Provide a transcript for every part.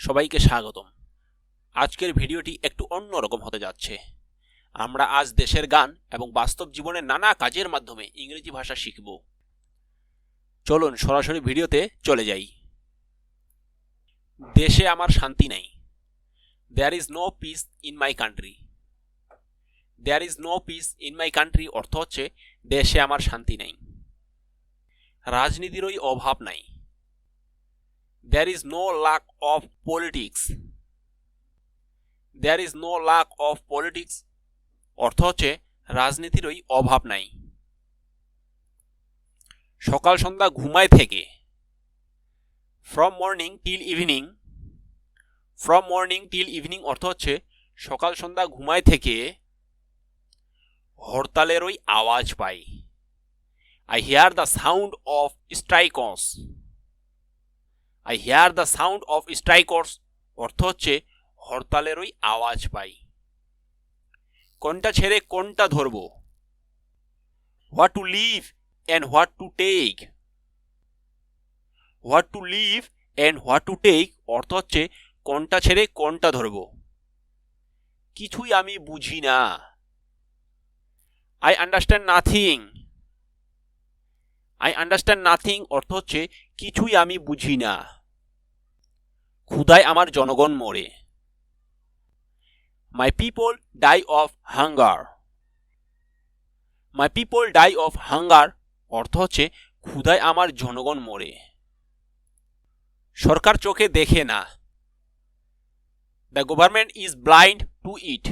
সবাইকে স্বাগতম। আজকের ভিডিওটি একটু অন্যরকম হতে যাচ্ছে। আমরা আজ দেশের গান এবং বাস্তব জীবনের নানা কাজের মাধ্যমে ইংরেজি ভাষা শিখব। চলুন সরাসরি ভিডিওতে চলে যাই। দেশে আমার শান্তি নেই। There is no peace in my country. There is no peace in my country অর্থ হচ্ছে দেশে আমার শান্তি নেই। রাজনীতিরই অভাব নাই। There is no lack of politics. There is no lack of politics অর্থ হচ্ছে রাজনীতিরই অভাব নাই। সকাল সন্ধ্যা ঘুমায় থেকে। From morning till evening. From morning till evening অর্থ হচ্ছে সকাল সন্ধ্যা ঘুমায় থেকে হরতালেরই আওয়াজ পাই। I hear the sound of strikers. I hear the sound of strikers অর্থ হচ্ছে হরতালেরই আওয়াজ পাই। কোনটা ছেড়ে কোনটা ধরব? What to leave and what to take. What to leave and what to take অর্থ হচ্ছে কোনটা ছেড়ে কোনটা ধরব। কিছুই আমি বুঝি না। I understand nothing. I understand nothing অর্থ হচ্ছে কিছুই আমি বুঝি না। ক্ষুধায় আমার জনগণ মরে। My people die of hunger. My people die of hunger অর্থ হচ্ছে ক্ষুধায় আমার জনগণ মরে। সরকার চোখে দেখে না। The government is blind to it.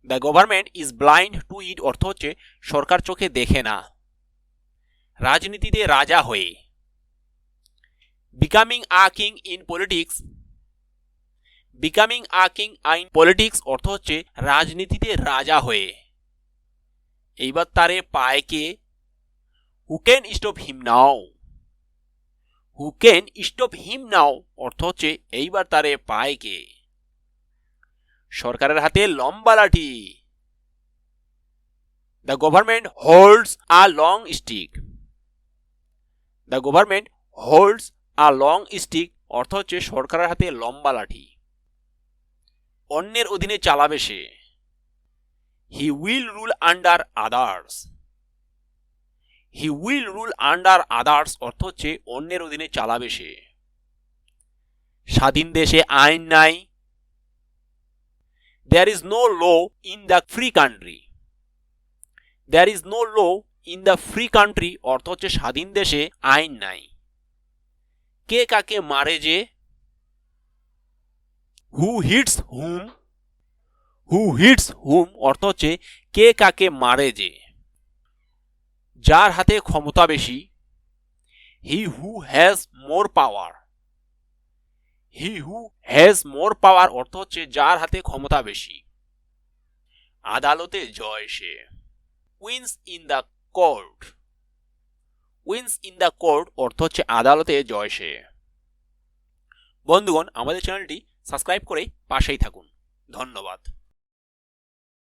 The government is blind to it অর্থ হচ্ছে সরকার চোখে দেখে না। রাজনীতিতে রাজা হয়ে। Becoming a king in politics. Becoming a king in politics অর্থ হচ্ছে রাজনীতিতে রাজা হয়ে। এইবার তারে পায় কে? Who can stop him now? Who can stop him now অর্থ হচ্ছে এইবার তারে পায় কে? সরকারের হাতে লম্বা লাঠি। The government holds a long stick. The government holds a long stick অর্থ হচ্ছে সরকারের হাতে লম্বা লাঠি। অন্যের অধীনে চালাবে সে। He will rule under others. He will rule under others অর্থ হচ্ছে অন্যের অধীনে চালাবে সে। স্বাধীন দেশে আইন নাই। There is no law in the free country. There is no law in the free country অর্থ হচ্ছে স্বাধীন দেশে আইন নাই। কে কাকে মারে যে? Who hits whom? Who hits whom অর্থ হচ্ছে কে কাকে মারে যে। যার হাতে ক্ষমতা বেশি। He who has more power. He who has more power অর্থ হচ্ছে যার হাতে ক্ষমতা বেশি। আদালতে জয় সে। Wins in the court. Wins in the court অর্থ হচ্ছে আদালতে জয় সে। বন্ধুগণ, আমাদের চ্যানেলটি সাবস্ক্রাইব করে পাশেই থাকুন। ধন্যবাদ।